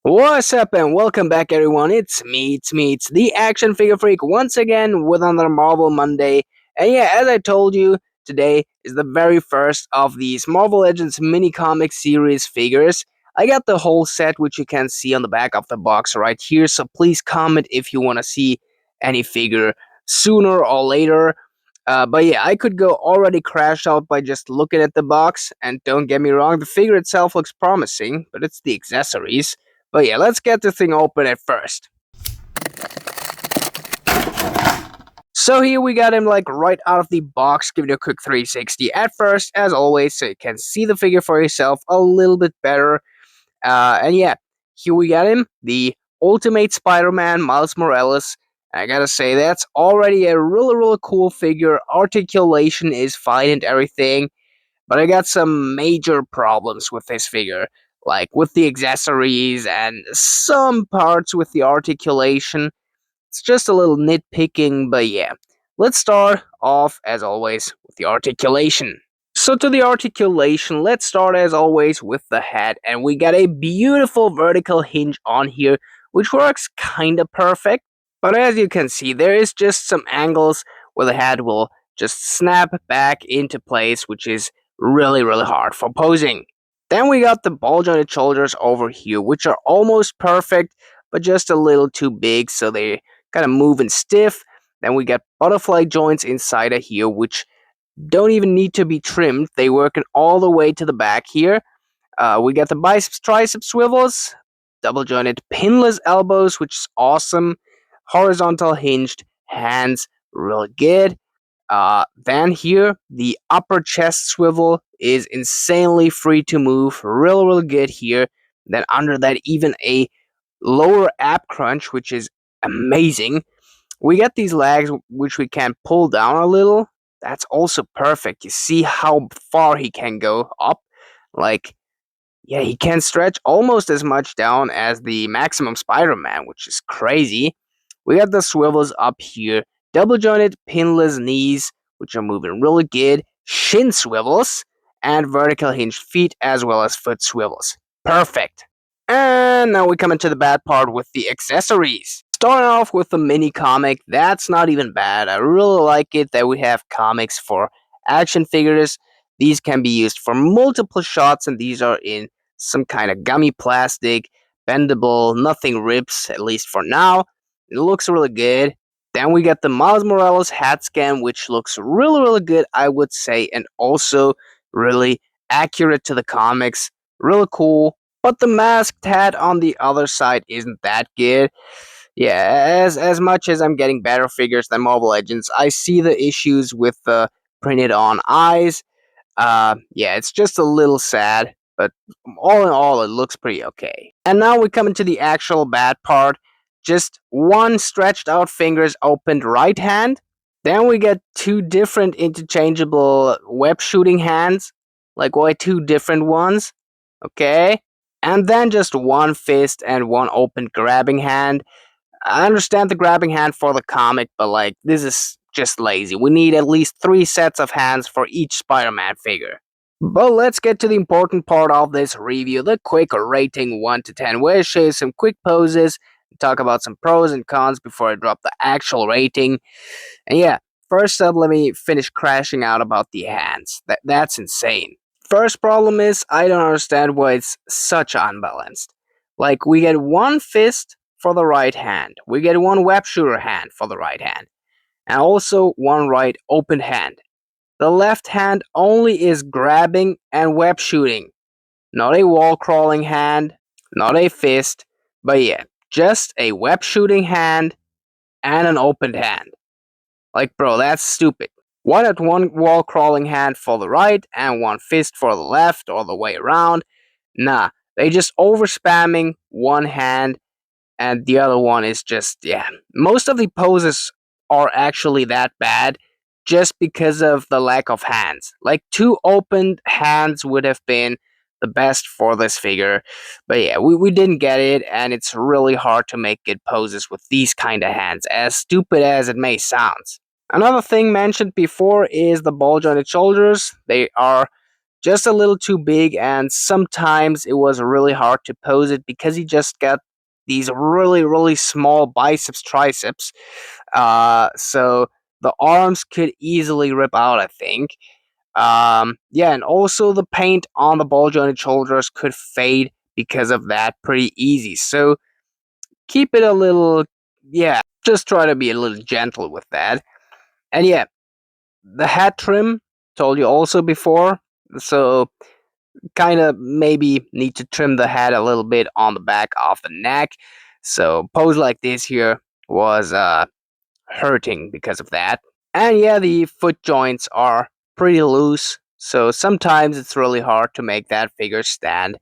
What's up and welcome back everyone, it's the Action Figure Freak once again with another Marvel Monday. And yeah, as I told you, today is the very first of these Marvel Legends mini comic series figures. I got the whole set which you can see on the back of the box right here, so please comment if you want to see any figure sooner or later. But yeah, I could go already crash out by just looking at the box, and don't get me wrong, the figure itself looks promising, but it's the accessories. But yeah, let's get the thing open at first. So here we got him like right out of the box, giving you a quick 360 at first, as always, so you can see the figure for yourself a little bit better. And yeah, here we got him, the Ultimate Spider-Man Miles Moralis. I gotta say, that's already a really cool figure. Articulation is fine and everything. But I got some major problems with this figure, like with the accessories and some parts with the articulation. It's just a little nitpicking, but yeah. Let's start off, as always, with the articulation. So to the articulation, let's start as always with the head, and we got a beautiful vertical hinge on here, which works kinda perfect. But as you can see, there is just some angles where the head will just snap back into place, which is really hard for posing. Then we got the ball jointed shoulders over here, which are almost perfect, but just a little too big, so they kind of moving stiff. Then we got butterfly joints inside of here, which don't even need to be trimmed. They working all the way to the back here. We got the biceps tricep swivels, double jointed pinless elbows, which is awesome. Horizontal hinged hands, really good. Then here, the upper chest swivel is insanely free to move, really good here. Then under that, even a lower ab crunch, which is amazing. We get these legs, which we can pull down a little. That's also perfect. You see how far he can go up. Like, yeah, he can stretch almost as much down as the Maximum Spider-Man, which is crazy. We got the swivels up here, double jointed pinless knees, which are moving really good, shin swivels, and vertical hinged feet as well as foot swivels. Perfect. And now we come into the bad part with the accessories. Starting off with the mini comic, that's not even bad. I really like it that we have comics for action figures. These can be used for multiple shots, and these are in some kind of gummy plastic, bendable, nothing rips, at least for now. It looks really good. Then we got the Miles Morales hat scan, which looks really good, I would say, and also really accurate to the comics. Really cool. But the masked hat on the other side isn't that good. Yeah, as much as I'm getting better figures than Mobile Legends, I see the issues with the printed on eyes. Yeah, it's just a little sad, but all in all, it looks pretty okay. And now we come into the actual bad part. Just one stretched out fingers opened right hand. Then we get two different interchangeable web shooting hands. Like, why two different ones? Okay. And then just one fist and one open grabbing hand. I understand the grabbing hand for the comic, but like, this is just lazy. We need at least 3 sets of hands for each Spider-Man figure. But let's get to the important part of this review, the quick rating 1 to 10, where I show you some quick poses, and talk about some pros and cons before I drop the actual rating. And yeah, first up, let me finish crashing out about the hands. That's insane. First problem is, I don't understand why it's such unbalanced. Like, we get one fist for the right hand, we get one web shooter hand for the right hand, and also one right open hand. The left hand only is grabbing and web shooting, not a wall crawling hand, not a fist, but yeah, just a web shooting hand and an opened hand. Like, bro, that's stupid. Why not one wall crawling hand for the right and one fist for the left or the way around? Nah, they just over spamming one hand and the other one is just, yeah. Most of the poses are actually that bad just because of the lack of hands. Like, two opened hands would have been the best for this figure. But yeah, we didn't get it, and it's really hard to make good poses with these kind of hands, as stupid as it may sound. Another thing mentioned before is the ball jointed shoulders. They are just a little too big, and sometimes it was really hard to pose it because he just got these really, really small biceps, triceps. So the arms could easily rip out, I think. Yeah, and also the paint on the ball jointed shoulders could fade because of that pretty easy. So keep it a little, yeah, just try to be a little gentle with that. And yeah, the hat trim, told you also before. So kind of maybe need to trim the head a little bit on the back of the neck. So pose like this here was hurting because of that. And yeah, the foot joints are pretty loose, so sometimes it's really hard to make that figure stand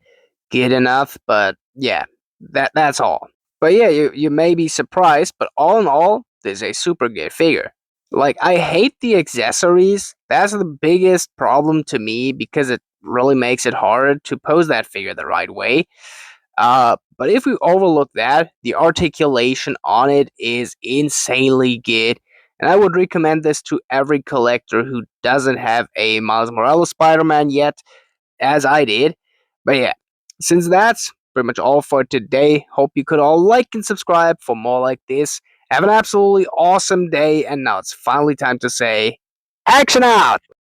good enough. But yeah, that's all. But yeah, you may be surprised, but all in all, this is a super good figure. Like, I hate the accessories. That's the biggest problem to me because it really makes it hard to pose that figure the right way. But if we overlook that, the articulation on it is insanely good. And I would recommend this to every collector who doesn't have a Miles Morales Spider-Man yet, as I did. But yeah, since that's pretty much all for today, hope you could all like and subscribe for more like this. Have an absolutely awesome day, and now it's finally time to say, action out!